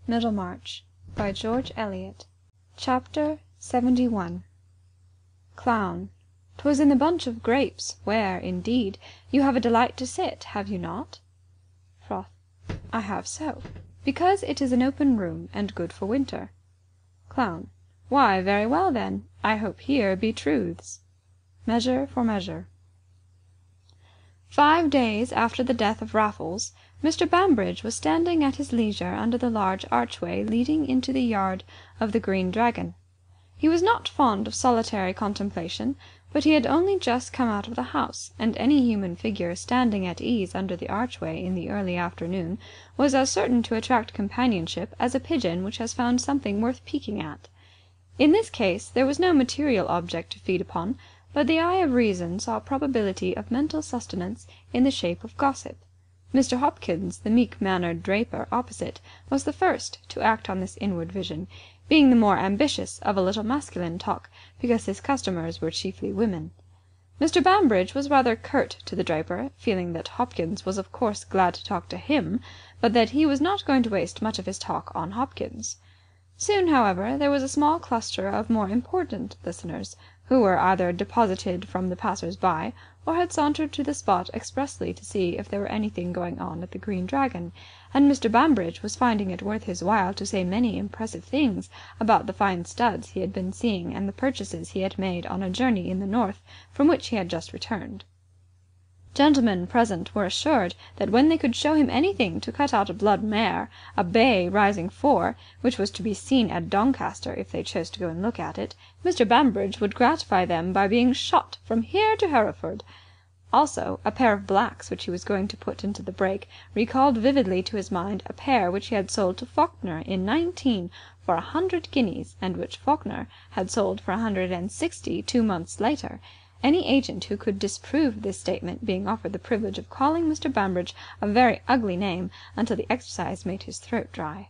Middlemarch by George Eliot. Chapter 71. Clown. 'Twas in the bunch of grapes, where, indeed, you have a delight to sit, have you not? Froth. I have so. Because it is an open room, and good for winter. Clown. Why, very well then. I hope here be truths. Measure for measure. 5 days after the death of Raffles, Mr. Bambridge was standing at his leisure under the large archway leading into the yard of the Green Dragon. He was not fond of solitary contemplation, but he had only just come out of the house, and any human figure standing at ease under the archway in the early afternoon was as certain to attract companionship as a pigeon which has found something worth peeking at. In this case there was no material object to feed upon, but the eye of reason saw probability of mental sustenance in the shape of gossip. Mr. Hopkins, the meek-mannered draper opposite, was the first to act on this inward vision, being the more ambitious of a little masculine talk, because his customers were chiefly women. Mr. Bambridge was rather curt to the draper, feeling that Hopkins was of course glad to talk to him, but that he was not going to waste much of his talk on Hopkins. Soon, however, there was a small cluster of more important listeners, who were either deposited from the passers-by, or had sauntered to the spot expressly to see if there were anything going on at the Green Dragon, and Mr. Bambridge was finding it worth his while to say many impressive things about the fine studs he had been seeing and the purchases he had made on a journey in the north from which he had just returned. Gentlemen present were assured that when they could show him anything to cut out a blood mare, a bay rising 4, which was to be seen at Doncaster if they chose to go and look at it, Mr. Bambridge would gratify them by being shot from here to Hereford. Also, a pair of blacks which he was going to put into the brake recalled vividly to his mind a pair which he had sold to Faulkner in 19 for 100 guineas, and which Faulkner had sold for 160 2 months later. Any agent who could disprove this statement being offered the privilege of calling Mr. Bambridge a very ugly name until the exercise made his throat dry.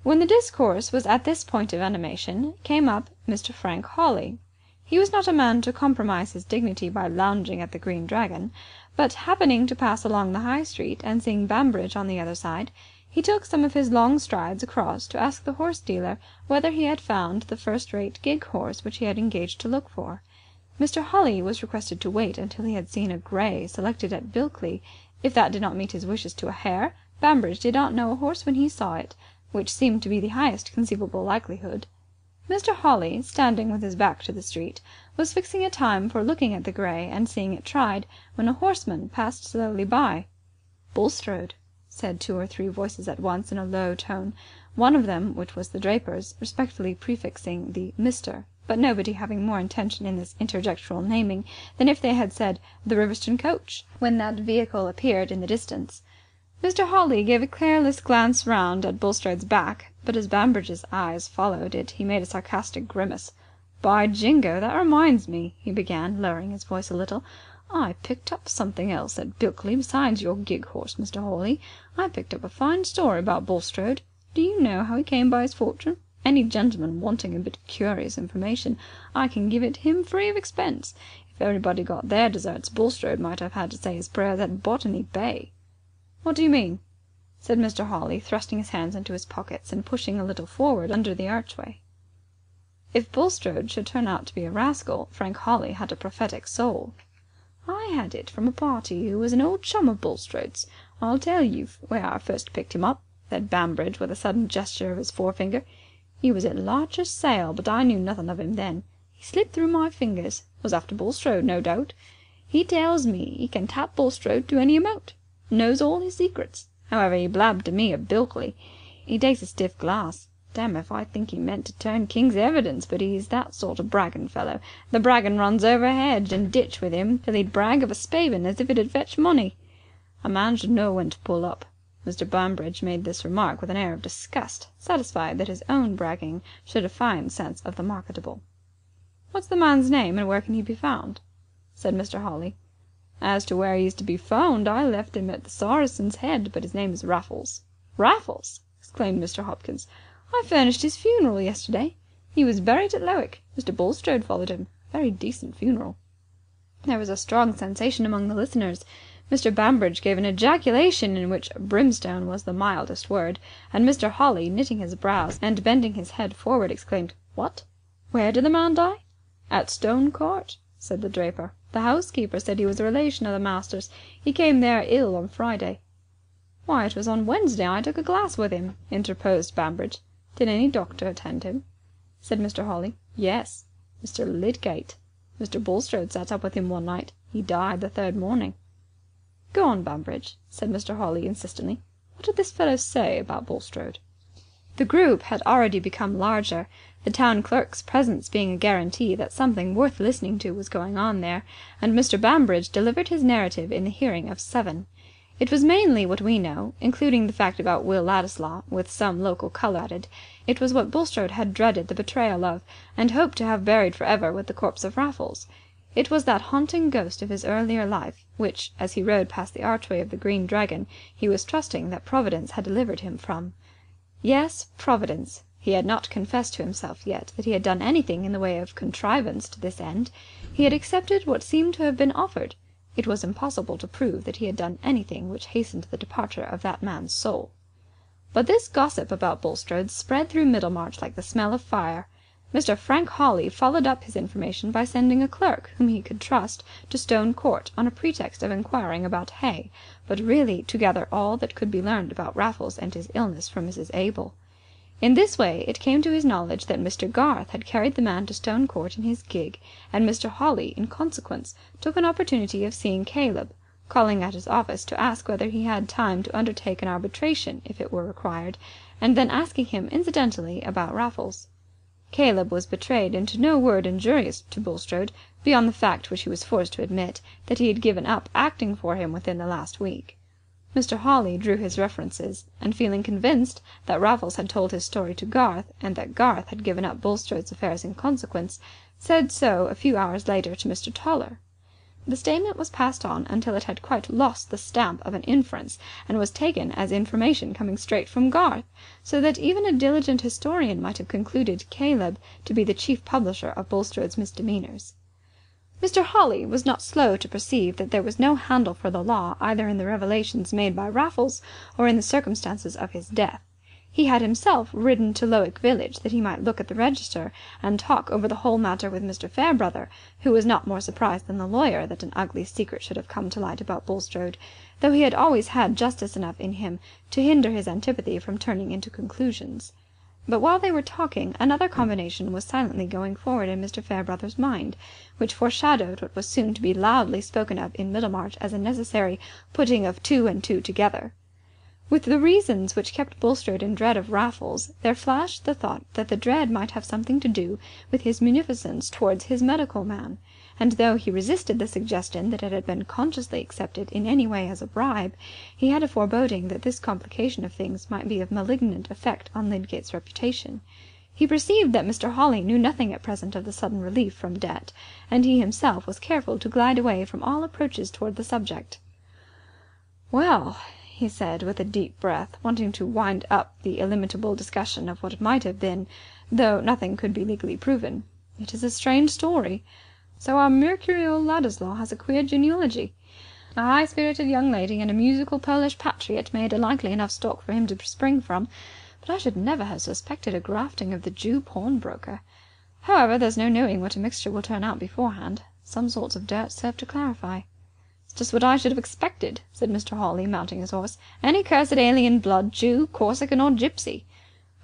When the discourse was at this point of animation, came up Mr. Frank Hawley. He was not a man to compromise his dignity by lounging at the Green Dragon, but happening to pass along the High Street and seeing Bambridge on the other side, he took some of his long strides across to ask the horse-dealer whether he had found the first-rate gig horse which he had engaged to look for. Mr. Hawley was requested to wait until he had seen a grey selected at Bilkley. If that did not meet his wishes to a hair, Bambridge did not know a horse when he saw it, which seemed to be the highest conceivable likelihood. Mr. Hawley, standing with his back to the street, was fixing a time for looking at the grey and seeing it tried, when a horseman passed slowly by. "Bulstrode," said 2 or 3 voices at once in a low tone, one of them, which was the draper's, respectfully prefixing the Mr., but nobody having more intention in this interjectural naming than if they had said the Riverston coach when that vehicle appeared in the distance. Mr. Hawley gave a careless glance round at Bulstrode's back, but as Bambridge's eyes followed it he made a sarcastic grimace. "By Jingo, that reminds me," he began, lowering his voice a little. "I picked up something else at Bilkley besides your gig horse, Mr. Hawley. I picked up a fine story about Bulstrode. Do you know how he came by his fortune? Any gentleman wanting a bit of curious information, I can give it him free of expense. If everybody got their deserts, Bulstrode might have had to say his prayers at Botany Bay." "What do you mean?" said Mr. Hawley, thrusting his hands into his pockets and pushing a little forward under the archway. If Bulstrode should turn out to be a rascal, Frank Hawley had a prophetic soul. "I had it from a party who was an old chum of Bulstrode's. I'll tell you where I first picked him up," said Bambridge with a sudden gesture of his forefinger. "He was at Larcher's sale, but I knew nothing of him then. He slipped through my fingers. Was after Bulstrode, no doubt. He tells me he can tap Bulstrode to any amount. Knows all his secrets. However, he blabbed to me of Bilkley. He takes a stiff glass. Damn if I think he meant to turn King's evidence, but he's that sort of bragging fellow. The bragging runs over hedge and ditch with him till he'd brag of a spavin as if it'd fetch money. A man should know when to pull up." Mr. Bambridge made this remark with an air of disgust, satisfied that his own bragging should a fine sense of the marketable. "What's the man's name, and where can he be found?" said Mr. Hawley. "As to where he's to be found, I left him at the Saracen's Head, but his name is Raffles." "Raffles!" exclaimed Mr. Hopkins. "I furnished his funeral yesterday. He was buried at Lowick. Mr. Bulstrode followed him. A very decent funeral." There was a strong sensation among the listeners. Mr. Bambridge gave an ejaculation in which brimstone was the mildest word, and Mr. Hawley, knitting his brows and bending his head forward, exclaimed, "What? Where did the man die?" "At Stone Court," said the draper. "The housekeeper said he was a relation of the master's. He came there ill on Friday." "Why, it was on Wednesday I took a glass with him," interposed Bambridge. "Did any doctor attend him?" said Mr. Hawley. "Yes, Mr. Lydgate. Mr. Bulstrode sat up with him one night. He died the third morning." "Go on, Bambridge," said Mr. Hawley insistently. "What did this fellow say about Bulstrode?" The group had already become larger, the town clerk's presence being a guarantee that something worth listening to was going on there, and Mr. Bambridge delivered his narrative in the hearing of 7. It was mainly what we know, including the fact about Will Ladislaw, with some local colour added. It was what Bulstrode had dreaded the betrayal of, and hoped to have buried for ever with the corpse of Raffles. It was that haunting ghost of his earlier life, which, as he rode past the archway of the Green Dragon, he was trusting that Providence had delivered him from. Yes, Providence. He had not confessed to himself yet that he had done anything in the way of contrivance to this end. He had accepted what seemed to have been offered. It was impossible to prove that he had done anything which hastened the departure of that man's soul. But this gossip about Bulstrode spread through Middlemarch like the smell of fire. Mr. Frank Hawley followed up his information by sending a clerk whom he could trust to Stone Court on a pretext of inquiring about hay, but really to gather all that could be learned about Raffles and his illness from Mrs. Abel. In this way it came to his knowledge that Mr. Garth had carried the man to Stone Court in his gig, and Mr. Hawley, in consequence, took an opportunity of seeing Caleb, calling at his office to ask whether he had time to undertake an arbitration if it were required, and then asking him incidentally about Raffles. Caleb was betrayed into no word injurious to Bulstrode, beyond the fact, which he was forced to admit, that he had given up acting for him within the last week. Mr. Hawley drew his references, and feeling convinced that Raffles had told his story to Garth, and that Garth had given up Bulstrode's affairs in consequence, said so a few hours later to Mr. Toller. The statement was passed on until it had quite lost the stamp of an inference, and was taken as information coming straight from Garth, so that even a diligent historian might have concluded Caleb to be the chief publisher of Bulstrode's misdemeanours. Mr. Hawley was not slow to perceive that there was no handle for the law either in the revelations made by Raffles or in the circumstances of his death. He had himself ridden to Lowick village that he might look at the register and talk over the whole matter with Mr. Fairbrother, who was not more surprised than the lawyer that an ugly secret should have come to light about Bulstrode, though he had always had justice enough in him to hinder his antipathy from turning into conclusions. But while they were talking, another combination was silently going forward in Mr. Fairbrother's mind, which foreshadowed what was soon to be loudly spoken of in Middlemarch as a necessary putting of 2 and 2 together. With the reasons which kept Bulstrode in dread of Raffles, there flashed the thought that the dread might have something to do with his munificence towards his medical man, and though he resisted the suggestion that it had been consciously accepted in any way as a bribe, he had a foreboding that this complication of things might be of malignant effect on Lydgate's reputation. He perceived that Mr. Hawley knew nothing at present of the sudden relief from debt, and he himself was careful to glide away from all approaches towards the subject. "Well," he said with a deep breath, wanting to wind up the illimitable discussion of what might have been, though nothing could be legally proven, "it is a strange story. So our mercurial Ladislaw has a queer genealogy. A high-spirited young lady and a musical Polish patriot made a likely enough stock for him to spring from, but I should never have suspected a grafting of the Jew pawnbroker. However, there's no knowing what a mixture will turn out beforehand. Some sorts of dirt serve to clarify." "It's just what I should have expected," said Mr. Hawley, mounting his horse. "Any cursed alien blood, Jew, Corsican or gipsy."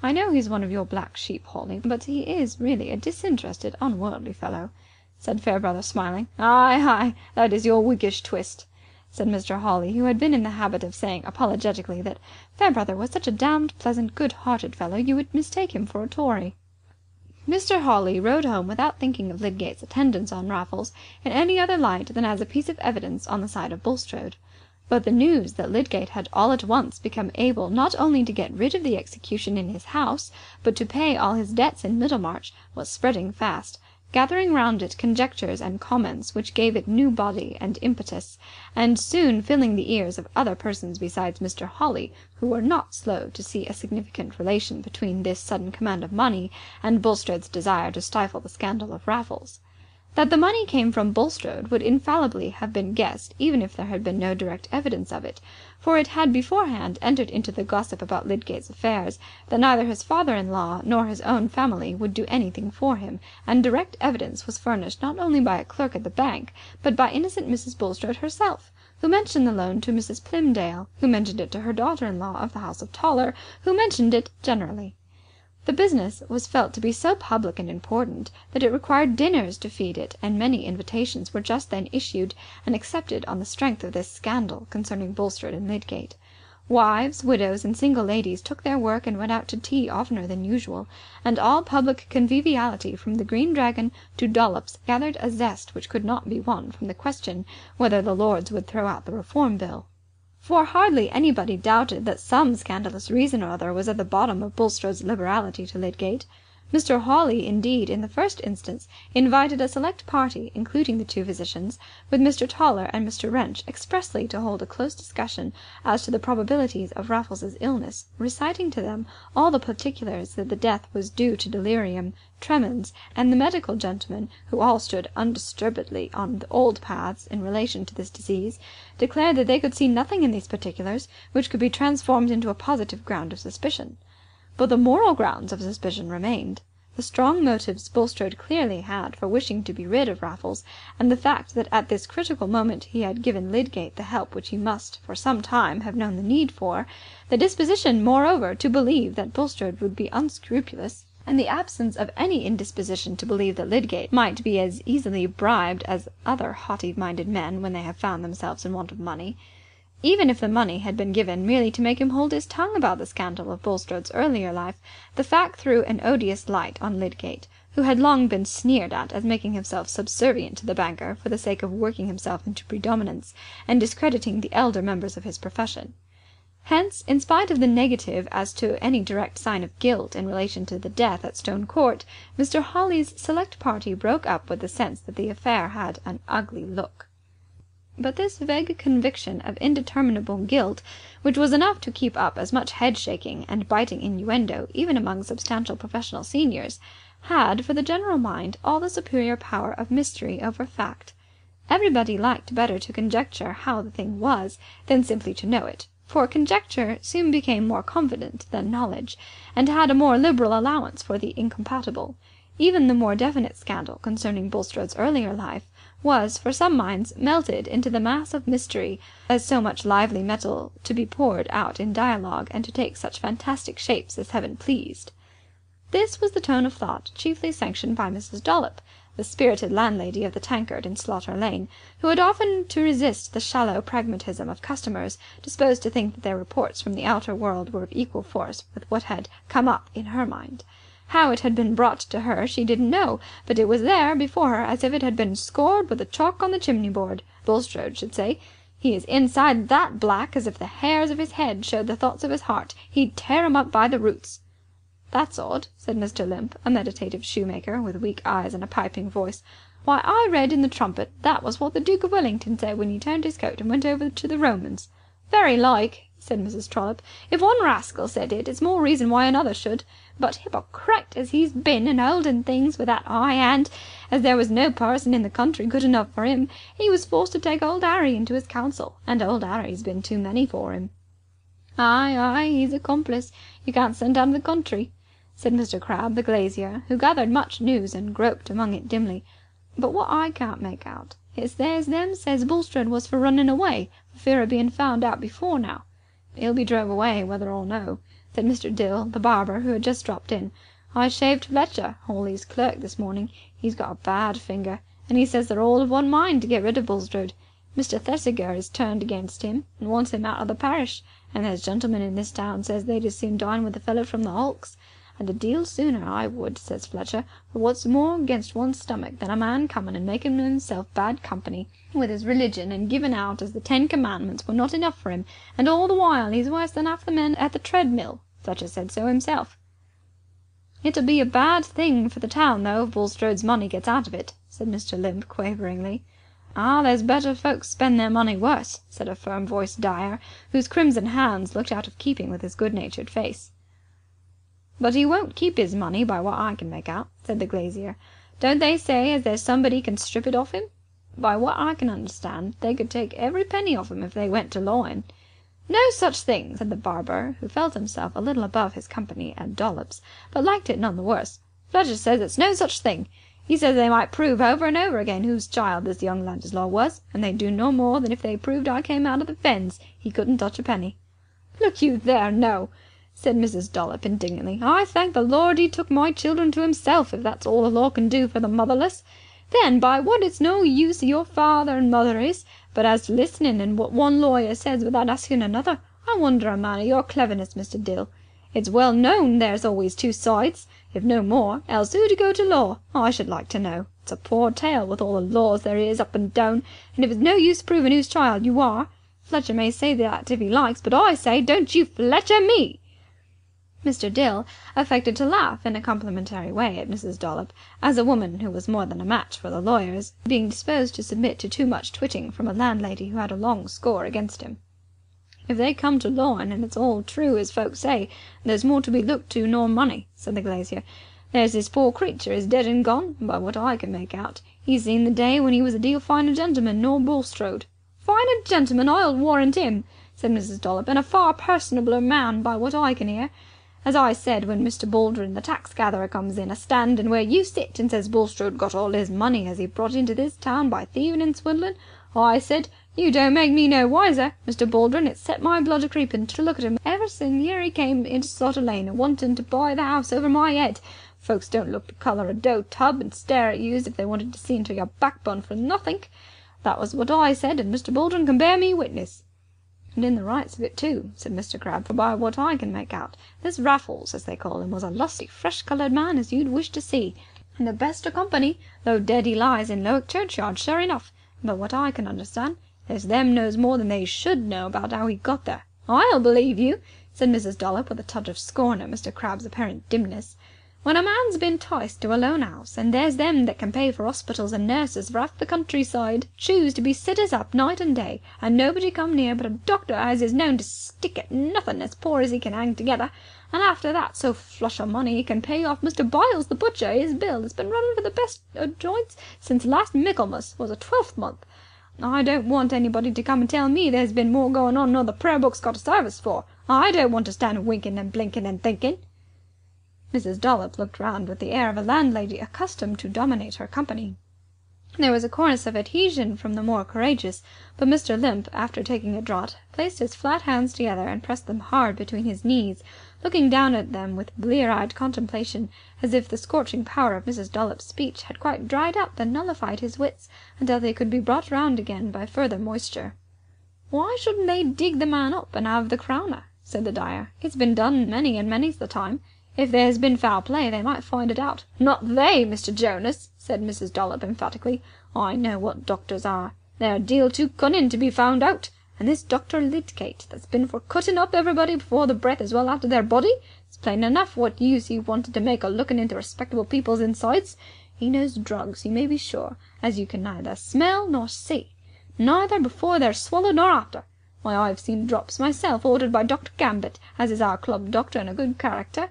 "I know he's one of your black sheep, Hawley, but he is really a disinterested, unworldly fellow," said Fairbrother, smiling. "Aye, aye, that is your Whiggish twist," said Mr. Hawley, who had been in the habit of saying apologetically that Fairbrother was such a damned pleasant, good-hearted fellow you would mistake him for a Tory. Mr. Hawley rode home without thinking of Lydgate's attendance on Raffles in any other light than as a piece of evidence on the side of Bulstrode. But the news that Lydgate had all at once become able not only to get rid of the execution in his house, but to pay all his debts in Middlemarch, was spreading fast, gathering round it conjectures and comments which gave it new body and impetus, and soon filling the ears of other persons besides Mr. Hawley, who were not slow to see a significant relation between this sudden command of money and Bulstrode's desire to stifle the scandal of Raffles. That the money came from Bulstrode would infallibly have been guessed even if there had been no direct evidence of it, for it had beforehand entered into the gossip about Lydgate's affairs that neither his father-in-law nor his own family would do anything for him, and direct evidence was furnished not only by a clerk at the bank, but by innocent Mrs. Bulstrode herself, who mentioned the loan to Mrs. Plymdale, who mentioned it to her daughter-in-law of the house of Toller, who mentioned it generally. The business was felt to be so public and important that it required dinners to feed it, and many invitations were just then issued and accepted on the strength of this scandal concerning Bulstrode and Lydgate. Wives, widows and single ladies took their work and went out to tea oftener than usual, and all public conviviality from the Green Dragon to Dollops gathered a zest which could not be won from the question whether the Lords would throw out the Reform Bill. For hardly anybody doubted that some scandalous reason or other was at the bottom of Bulstrode's liberality to Lydgate. Mr. Hawley, indeed, in the first instance, invited a select party, including the two physicians, with Mr. Toller and Mr. Wrench, expressly to hold a close discussion as to the probabilities of Raffles's illness, reciting to them all the particulars that the death was due to delirium tremens, and the medical gentlemen, who all stood undisturbedly on the old paths in relation to this disease, declared that they could see nothing in these particulars which could be transformed into a positive ground of suspicion. But the moral grounds of suspicion remained. The strong motives Bulstrode clearly had for wishing to be rid of Raffles, and the fact that at this critical moment he had given Lydgate the help which he must for some time have known the need for, the disposition, moreover, to believe that Bulstrode would be unscrupulous, and the absence of any indisposition to believe that Lydgate might be as easily bribed as other haughty-minded men when they have found themselves in want of money. Even if the money had been given merely to make him hold his tongue about the scandal of Bulstrode's earlier life, the fact threw an odious light on Lydgate, who had long been sneered at as making himself subservient to the banker for the sake of working himself into predominance and discrediting the elder members of his profession. Hence, in spite of the negative as to any direct sign of guilt in relation to the death at Stone Court, Mr. Hawley's select party broke up with the sense that the affair had an ugly look. But this vague conviction of indeterminable guilt, which was enough to keep up as much head-shaking and biting innuendo even among substantial professional seniors, had, for the general mind, all the superior power of mystery over fact. Everybody liked better to conjecture how the thing was than simply to know it, for conjecture soon became more confident than knowledge, and had a more liberal allowance for the incompatible. Even the more definite scandal concerning Bulstrode's earlier life was, for some minds, melted into the mass of mystery as so much lively metal to be poured out in dialogue and to take such fantastic shapes as heaven pleased. This was the tone of thought chiefly sanctioned by Mrs. Dollop, the spirited landlady of the Tankard in Slaughter Lane, who had often to resist the shallow pragmatism of customers disposed to think that their reports from the outer world were of equal force with what had come up in her mind. How it had been brought to her she didn't know, but it was there before her as if it had been scored with the chalk on the chimney-board. Bulstrode should say, "He is inside that black as if the hairs of his head showed the thoughts of his heart. He'd tear 'em up by the roots." "That's odd," said Mr. Limp, a meditative shoemaker with weak eyes and a piping voice. "Why, I read in the Trumpet that was what the Duke of Wellington said when he turned his coat and went over to the Romans." "Very like," said Mrs. Trollope. "If one rascal said it, it's more reason why another should. But hypocrite as he's been in holding things with that high hand, as there was no parson in the country good enough for him, he was forced to take old Harry into his counsel, and old Harry's been too many for him." "Ay, he's accomplice. You can't send out of the country," said Mr. Crabbe, the glazier, who gathered much news and groped among it dimly. "But what I can't make out is there's them says Bulstrode was for running away, for fear of being found out before now." "He'll be drove away, whether or no," said Mr. Dill, the barber, who had just dropped in. "I shaved Fletcher, Hawley's clerk, this morning. He's got a bad finger, and he says they're all of one mind to get rid of Bulstrode. Mr. Thesiger is turned against him and wants him out of the parish, and there's gentlemen in this town says they'd as soon dine with the fellow from the hulks. And a deal sooner I would, says Fletcher, for what's more against one's stomach than a man coming and making himself bad company with his religion and giving out as the 10 Commandments were not enough for him, and all the while he's worse than half the men at the treadmill. Fletcher said so himself." "It'll be a bad thing for the town, though, if Bulstrode's money gets out of it," said Mr. Limp quaveringly. "Ah, there's better folks spend their money worse," said a firm-voiced dyer, whose crimson hands looked out of keeping with his good-natured face. "But he won't keep his money by what I can make out," said the glazier. Don't they say as there's somebody can strip it off him? By what I can understand, they could take every penny off him if they went to lawing." "No such thing," said the barber, who felt himself a little above his company at Dollops, but liked it none the worse. "Fletcher says it's no such thing. He says they might prove over and over again whose child this young Landislaw was, and they'd do no more than if they proved I came out of the fens. He couldn't touch a penny." "Look you there, no!" said Mrs. Dollop indignantly. "I thank the Lord he took my children to himself, if that's all the law can do for the motherless. Then, by what it's no use your father and mother is, but as to listening and what one lawyer says without asking another, I wonder a man of your cleverness, Mr. Dill. It's well known there's always two sides, if no more, else who'd go to law, I should like to know. It's a poor tale with all the laws there is up and down, and if it's no use proving whose child you are, Fletcher may say that if he likes, but I say, don't you Fletcher me!" Mr. Dill affected to laugh in a complimentary way at Mrs. Dollop, as a woman who was more than a match for the lawyers, being disposed to submit to too much twitting from a landlady who had a long score against him. "If they come to lawing, and it's all true as folks say, there's more to be looked to nor money," said the glazier. "There's this poor creature is dead and gone, and by what I can make out, he's seen the day when he was a deal finer gentleman nor Bulstrode." "Finer gentleman, I'll warrant him," said Mrs. Dollop, "and a far personabler man, by what I can hear. As I said when Mr. Baldwin, the tax gatherer, comes in, a standing where you sit, and says Bulstrode got all his money as he brought into this town by thieving and swindling, I said, 'You don't make me no wiser, Mr. Baldwin. It's set my blood a creeping to look at him ever since the year he came into Slaughter Lane a wanting to buy the house over my head. Folks don't look the colour of dough tub and stare at you as if they wanted to see into your backbone for nothink.' That was what I said, and Mr. Baldwin can bear me witness." "And in the rights of it too," said Mr. Crabbe, "for by what I can make out, this Raffles, as they call him, was a lusty, fresh-coloured man as you'd wish to see, and the best of company, though dead he lies in Lowick churchyard, sure enough. And by what I can understand, there's them knows more than they should know about how he got there." "I'll believe you," said Mrs. Dollop, with a touch of scorn at Mr. Crabbe's apparent dimness. "When a man's been ticed to a lone house, and there's them that can pay for hospitals and nurses for half the countryside, choose to be sitters up night and day, and nobody come near but a doctor as is known to stick at nothing as poor as he can hang together, and after that so flush o' money he can pay off Mr. Biles the butcher his bill that's been running for the best o' joints since last Michaelmas was a 12th month. I don't want anybody to come and tell me there's been more going on nor the prayer book's got a service for. I don't want to stand winking and blinking and thinking." Mrs. Dollop looked round with the air of a landlady accustomed to dominate her company. There was a chorus of adhesion from the more courageous, but Mr. Limp, after taking a draught, placed his flat hands together and pressed them hard between his knees, looking down at them with blear-eyed contemplation, as if the scorching power of Mrs. Dollop's speech had quite dried up and nullified his wits until they could be brought round again by further moisture. "Why shouldn't they dig the man up and have the crowner?" said the dyer. "It's been done many and many's the time. If there's been foul play, they might find it out." "Not they, Mr. Jonas," said Mrs. Dollop emphatically. "I know what doctors are. They're a deal too cunning to be found out. And this Dr. Lydgate, that's been for cutting up everybody before the breath as well out of their body, it's plain enough what use he wanted to make o' looking into respectable people's insides. He knows drugs, you may be sure, as you can neither smell nor see. Neither before they're swallowed nor after. Why, I've seen drops myself ordered by Dr. Gambit, as is our club doctor and a good character,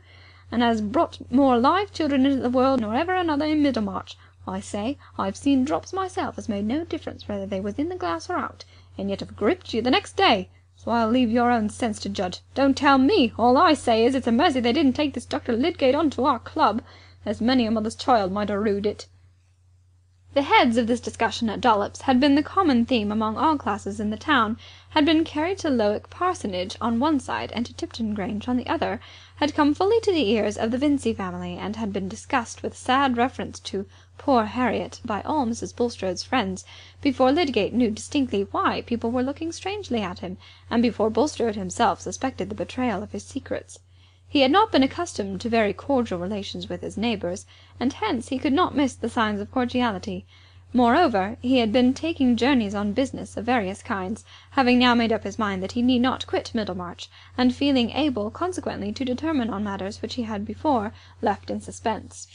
and has brought more live children into the world nor ever another in Middlemarch. I say, I've seen drops myself as made no difference whether they was in the glass or out, and yet have gripped you the next day. So I'll leave your own sense to judge. Don't tell me. All I say is, it's a mercy they didn't take this Dr. Lydgate on to our club, as many a mother's child might have rued it." The heads of this discussion at Dollops had been the common theme among all classes in the town, had been carried to Lowick Parsonage on one side and to Tipton Grange on the other, had come fully to the ears of the Vincy family, and had been discussed with sad reference to "poor Harriet" by all Mrs. Bulstrode's friends, before Lydgate knew distinctly why people were looking strangely at him, and before Bulstrode himself suspected the betrayal of his secrets. He had not been accustomed to very cordial relations with his neighbours, and hence he could not miss the signs of cordiality. Moreover, he had been taking journeys on business of various kinds, having now made up his mind that he need not quit Middlemarch, and feeling able consequently to determine on matters which he had before left in suspense.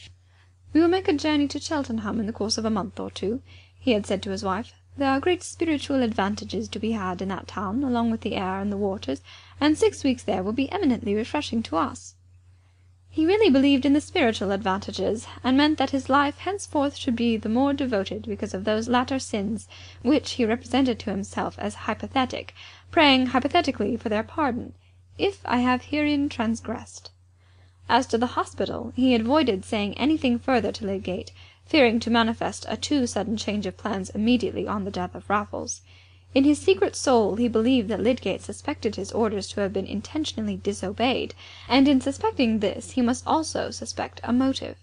"We will make a journey to Cheltenham in the course of a month or two," he had said to his wife. "There are great spiritual advantages to be had in that town, along with the air and the waters, and 6 weeks there will be eminently refreshing to us." He really believed in the spiritual advantages, and meant that his life henceforth should be the more devoted because of those latter sins, which he represented to himself as hypothetic, praying hypothetically for their pardon, if I have herein transgressed. As to the hospital, he avoided saying anything further to Lydgate, fearing to manifest a too sudden change of plans immediately on the death of Raffles. In his secret soul he believed that Lydgate suspected his orders to have been intentionally disobeyed, and in suspecting this he must also suspect a motive.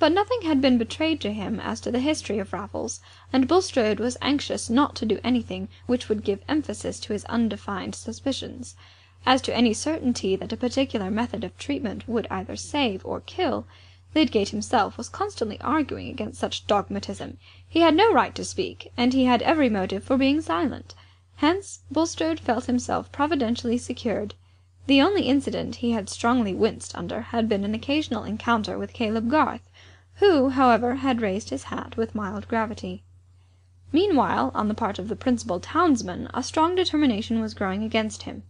But nothing had been betrayed to him as to the history of Raffles, and Bulstrode was anxious not to do anything which would give emphasis to his undefined suspicions. As to any certainty that a particular method of treatment would either save or kill, Lydgate himself was constantly arguing against such dogmatism. He had no right to speak, and he had every motive for being silent. Hence Bulstrode felt himself providentially secured. The only incident he had strongly winced under had been an occasional encounter with Caleb Garth, who, however, had raised his hat with mild gravity. Meanwhile, on the part of the principal townsman, a strong determination was growing against him.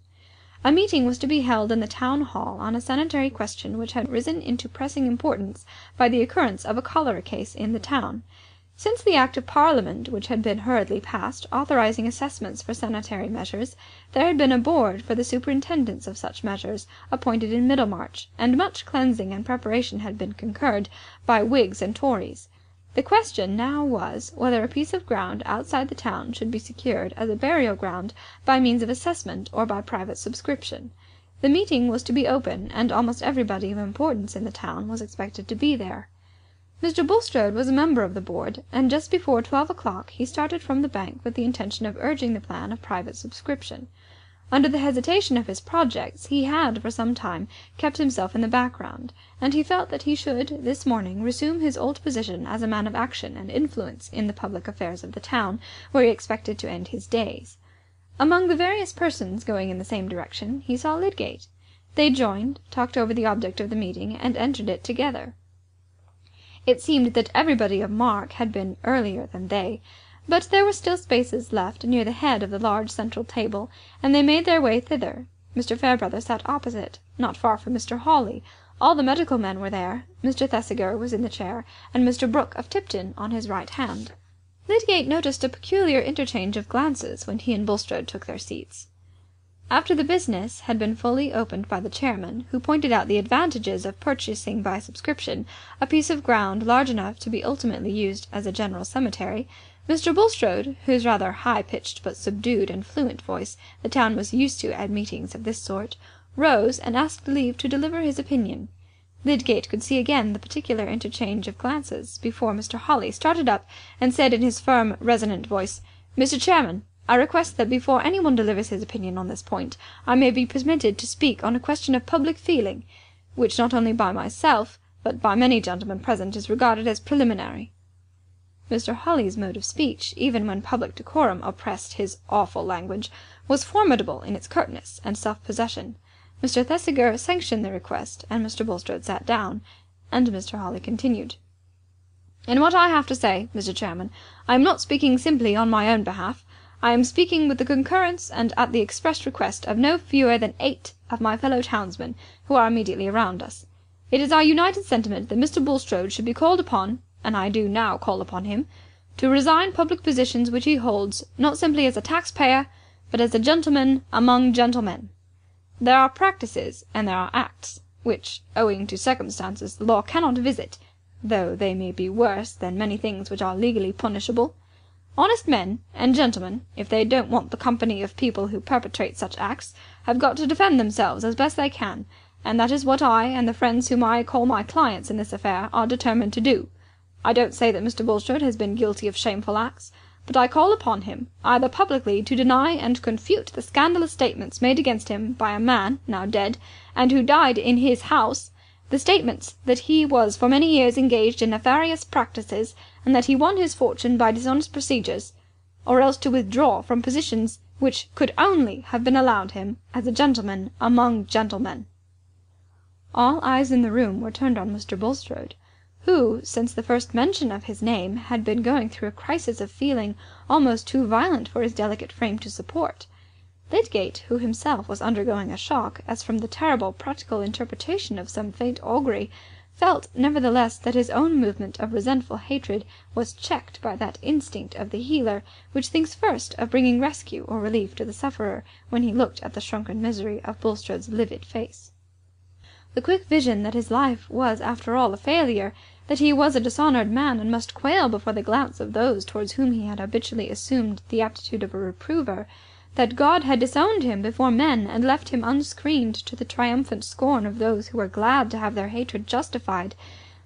A meeting was to be held in the town hall on a sanitary question which had risen into pressing importance by the occurrence of a cholera case in the town. Since the Act of Parliament, which had been hurriedly passed, authorizing assessments for sanitary measures, there had been a board for the superintendence of such measures appointed in Middlemarch, and much cleansing and preparation had been concurred by Whigs and Tories. The question now was whether a piece of ground outside the town should be secured as a burial ground by means of assessment or by private subscription. The meeting was to be open, and almost everybody of importance in the town was expected to be there. Mr. Bulstrode was a member of the board, and just before 12 o'clock he started from the bank with the intention of urging the plan of private subscription. Under the hesitation of his projects, he had for some time kept himself in the background, and he felt that he should this morning resume his old position as a man of action and influence in the public affairs of the town, where he expected to end his days. Among the various persons going in the same direction, he saw Lydgate. They joined, talked over the object of the meeting, and entered it together. It seemed that everybody of mark had been earlier than they, but there were still spaces left near the head of the large central table, and they made their way thither. Mr. Fairbrother sat opposite, not far from Mr. Hawley. All the medical men were there. Mr. Thesiger was in the chair, and Mr. Brooke of Tipton on his right hand. Lydgate noticed a peculiar interchange of glances when he and Bulstrode took their seats. After the business had been fully opened by the chairman, who pointed out the advantages of purchasing by subscription a piece of ground large enough to be ultimately used as a general cemetery, Mr. Bulstrode, whose rather high-pitched but subdued and fluent voice the town was used to at meetings of this sort, rose and asked leave to deliver his opinion. Lydgate could see again the particular interchange of glances before Mr. Hawley started up and said in his firm, resonant voice, "Mr. Chairman, I request that before anyone delivers his opinion on this point, I may be permitted to speak on a question of public feeling, which not only by myself, but by many gentlemen present is regarded as preliminary." Mr. Hawley's mode of speech, even when public decorum oppressed his awful language, was formidable in its curtness and self-possession. Mr. Thesiger sanctioned the request, and Mr. Bulstrode sat down, and Mr. Hawley continued. "In what I have to say, Mr. Chairman, I am not speaking simply on my own behalf. I am speaking with the concurrence and at the express request of no fewer than 8 of my fellow townsmen who are immediately around us. It is our united sentiment that Mr. Bulstrode should be called upon, and I do now call upon him, to resign public positions which he holds, not simply as a taxpayer, but as a gentleman among gentlemen. There are practices and there are acts, which, owing to circumstances, the law cannot visit, though they may be worse than many things which are legally punishable. Honest men and gentlemen, if they don't want the company of people who perpetrate such acts, have got to defend themselves as best they can, and that is what I and the friends whom I call my clients in this affair are determined to do. I don't say that Mr. Bulstrode has been guilty of shameful acts, but I call upon him either publicly to deny and confute the scandalous statements made against him by a man, now dead, and who died in his house, the statements that he was for many years engaged in nefarious practices, and that he won his fortune by dishonest procedures, or else to withdraw from positions which could only have been allowed him as a gentleman among gentlemen." All eyes in the room were turned on Mr. Bulstrode, who, since the first mention of his name, had been going through a crisis of feeling almost too violent for his delicate frame to support. Lydgate, who himself was undergoing a shock, as from the terrible practical interpretation of some faint augury, felt, nevertheless, that his own movement of resentful hatred was checked by that instinct of the healer which thinks first of bringing rescue or relief to the sufferer when he looked at the shrunken misery of Bulstrode's livid face. The quick vision that his life was after all a failure, that he was a dishonoured man and must quail before the glance of those towards whom he had habitually assumed the attitude of a reprover, that God had disowned him before men and left him unscreened to the triumphant scorn of those who were glad to have their hatred justified,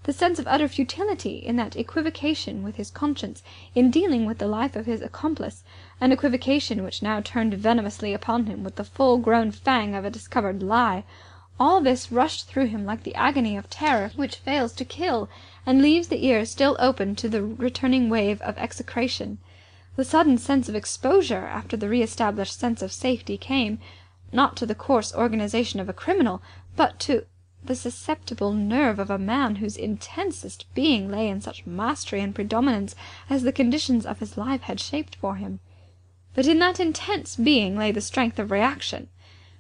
the sense of utter futility in that equivocation with his conscience in dealing with the life of his accomplice, an equivocation which now turned venomously upon him with the full-grown fang of a discovered lie, all this rushed through him like the agony of terror which fails to kill and leaves the ear still open to the returning wave of execration. The sudden sense of exposure after the re-established sense of safety came, not to the coarse organization of a criminal, but to the susceptible nerve of a man whose intensest being lay in such mastery and predominance as the conditions of his life had shaped for him. But in that intense being lay the strength of reaction.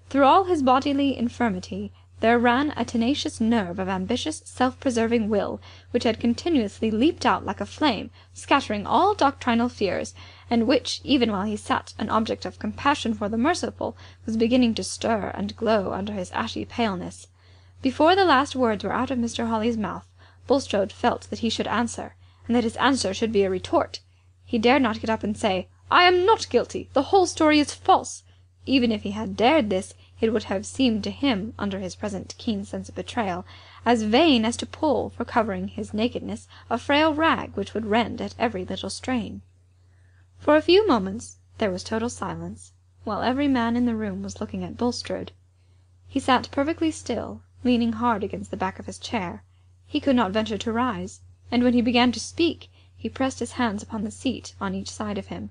Through all his bodily infirmity there ran a tenacious nerve of ambitious, self-preserving will, which had continuously leaped out like a flame, scattering all doctrinal fears, and which, even while he sat an object of compassion for the merciful, was beginning to stir and glow under his ashy paleness. Before the last words were out of Mr. Hawley's mouth, Bulstrode felt that he should answer, and that his answer should be a retort. He dared not get up and say, "I am not guilty. The whole story is false." Even if he had dared this, it would have seemed to him, under his present keen sense of betrayal, as vain as to pull, for covering his nakedness, a frail rag which would rend at every little strain. For a few moments there was total silence, while every man in the room was looking at Bulstrode. He sat perfectly still, leaning hard against the back of his chair. He could not venture to rise, and when he began to speak, he pressed his hands upon the seat on each side of him.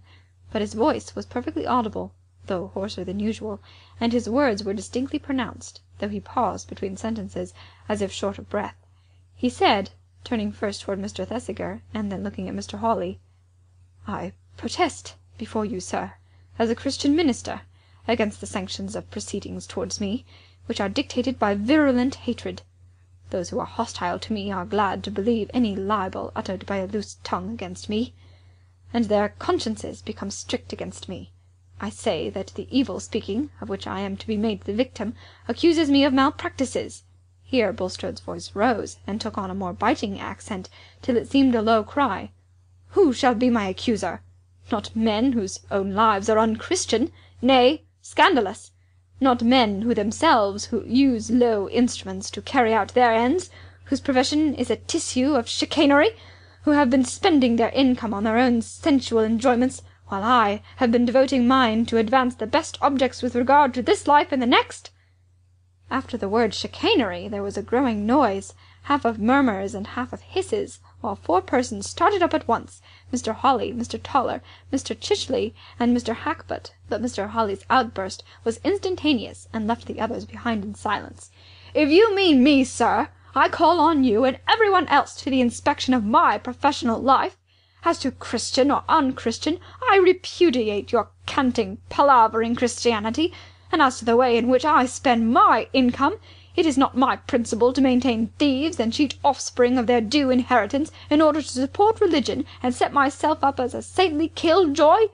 But his voice was perfectly audible, though hoarser than usual, and his words were distinctly pronounced, though he paused between sentences, as if short of breath. He said, turning first towards Mr. Thesiger, and then looking at Mr. Hawley, "I protest before you, sir, as a Christian minister, against the sanctions of proceedings towards me, which are dictated by virulent hatred. Those who are hostile to me are glad to believe any libel uttered by a loose tongue against me, and their consciences become strict against me. I say that the evil speaking, of which I am to be made the victim, accuses me of malpractices." Here Bulstrode's voice rose, and took on a more biting accent, till it seemed a low cry. "Who shall be my accuser? Not men whose own lives are unchristian, nay, scandalous. Not men who themselves use low instruments to carry out their ends, whose profession is a tissue of chicanery, who have been spending their income on their own sensual enjoyments, while I have been devoting mine to advance the best objects with regard to this life and the next." After the word chicanery there was a growing noise, half of murmurs and half of hisses, while 4 persons started up at once, Mr. Hawley, Mr. Toller, Mr. Chichley, and Mr. Hackbutt. But Mr. Hawley's outburst was instantaneous, and left the others behind in silence. "If you mean me, sir, I call on you and everyone else to the inspection of my professional life. As to Christian or unchristian, I repudiate your canting, palavering Christianity, and as to the way in which I spend my income, it is not my principle to maintain thieves and cheat offspring of their due inheritance in order to support religion and set myself up as a saintly killjoy.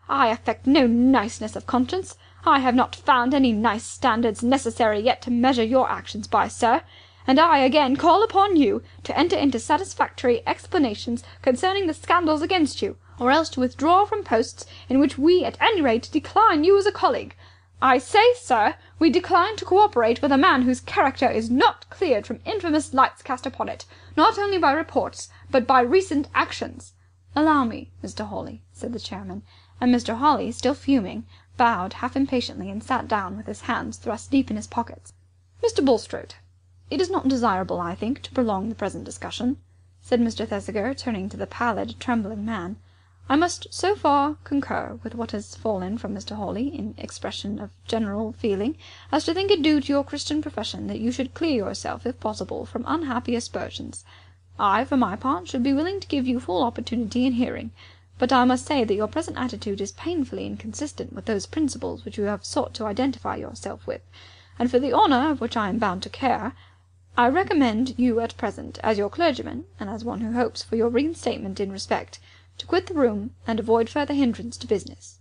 I affect no niceness of conscience. I have not found any nice standards necessary yet to measure your actions by, sir. And I again call upon you to enter into satisfactory explanations concerning the scandals against you, or else to withdraw from posts in which we at any rate decline you as a colleague. I say, sir, we decline to cooperate with a man whose character is not cleared from infamous lights cast upon it, not only by reports, but by recent actions." "Allow me, Mr. Hawley," said the chairman, and Mr. Hawley, still fuming, bowed half impatiently and sat down with his hands thrust deep in his pockets. "Mr. Bulstrode, it is not desirable, I think, to prolong the present discussion," said Mr. Thesiger, turning to the pallid, trembling man. "I must so far concur with what has fallen from Mr. Hawley in expression of general feeling as to think it due to your Christian profession that you should clear yourself, if possible, from unhappy aspersions. I, for my part, should be willing to give you full opportunity in hearing. but I must say that your present attitude is painfully inconsistent with those principles which you have sought to identify yourself with, and for the honour of which I am bound to care, I recommend you at present, as your clergyman, and as one who hopes for your reinstatement in respect, to quit the room and avoid further hindrance to business."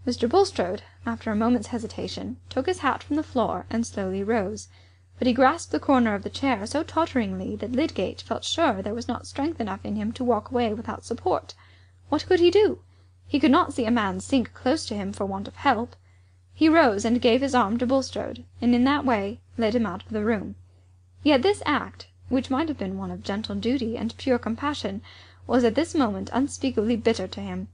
Mr. Bulstrode, after a moment's hesitation, took his hat from the floor and slowly rose. But he grasped the corner of the chair so totteringly that Lydgate felt sure there was not strength enough in him to walk away without support. What could he do? He could not see a man sink close to him for want of help. He rose and gave his arm to Bulstrode, and in that way led him out of the room. Yet this act, which might have been one of gentle duty and pure compassion, was at this moment unspeakably bitter to him.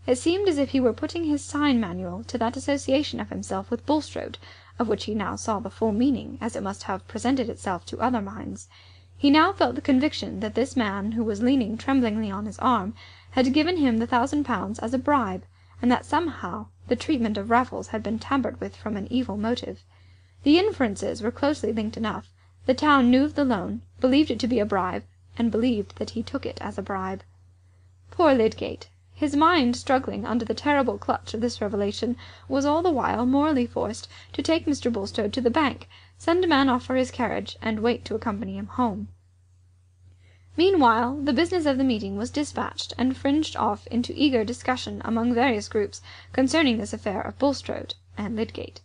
It seemed as if he were putting his sign manual to that association of himself with Bulstrode, of which he now saw the full meaning, as it must have presented itself to other minds. He now felt the conviction that this man, who was leaning tremblingly on his arm, had given him the £1,000 as a bribe, and that somehow the treatment of Raffles had been tampered with from an evil motive. The inferences were closely linked enough. The town knew of the loan, believed it to be a bribe, and believed that he took it as a bribe. Poor Lydgate! His mind, struggling under the terrible clutch of this revelation, was all the while morally forced to take Mr. Bulstrode to the bank, send a man off for his carriage, and wait to accompany him home. Meanwhile, the business of the meeting was dispatched and fringed off into eager discussion among various groups concerning this affair of Bulstrode and Lydgate.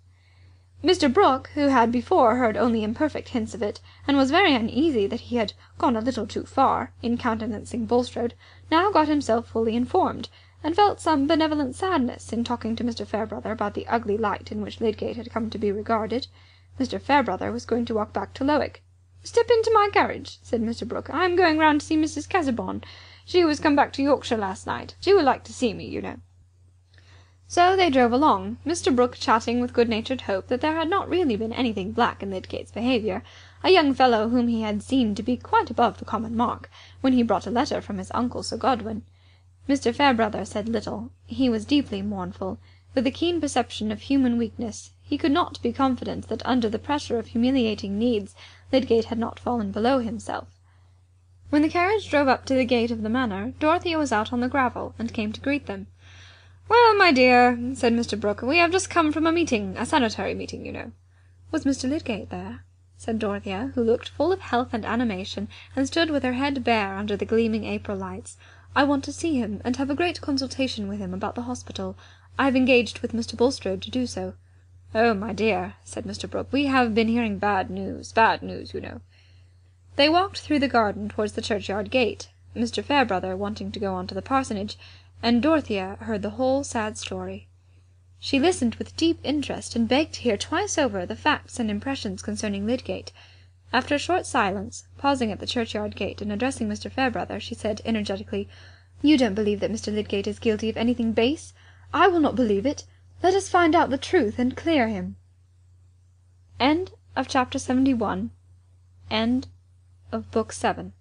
Mr. Brooke, who had before heard only imperfect hints of it, and was very uneasy that he had gone a little too far in countenancing Bulstrode, now got himself fully informed, and felt some benevolent sadness in talking to Mr. Fairbrother about the ugly light in which Lydgate had come to be regarded. Mr. Fairbrother was going to walk back to Lowick. "Step into my carriage," said Mr. Brooke. "I am going round to see Mrs. Casaubon. She was come back to Yorkshire last night. She would like to see me, you know." So they drove along, Mr. Brooke chatting with good-natured hope that there had not really been anything black in Lydgate's behaviour, a young fellow whom he had seen to be quite above the common mark, when he brought a letter from his uncle Sir Godwin. Mr. Fairbrother said little. He was deeply mournful. With a keen perception of human weakness, he could not be confident that under the pressure of humiliating needs Lydgate had not fallen below himself. When the carriage drove up to the gate of the manor, Dorothea was out on the gravel and came to greet them. "Well, my dear," said Mr. Brooke, "we have just come from a meeting, a sanitary meeting, you know." "Was Mr. Lydgate there?" said Dorothea, who looked full of health and animation, and stood with her head bare under the gleaming April lights. "I want to see him, and have a great consultation with him about the hospital. I have engaged with Mr. Bulstrode to do so." "Oh, my dear," said Mr. Brooke, "we have been hearing bad news, you know." They walked through the garden towards the churchyard gate, Mr. Fairbrother wanting to go on to the parsonage, and Dorothea heard the whole sad story. She listened with deep interest, and begged to hear twice over the facts and impressions concerning Lydgate. After a short silence, pausing at the churchyard gate and addressing Mr. Fairbrother, she said energetically, "You don't believe that Mr. Lydgate is guilty of anything base? I will not believe it. Let us find out the truth and clear him." End of chapter 71. End of book 7.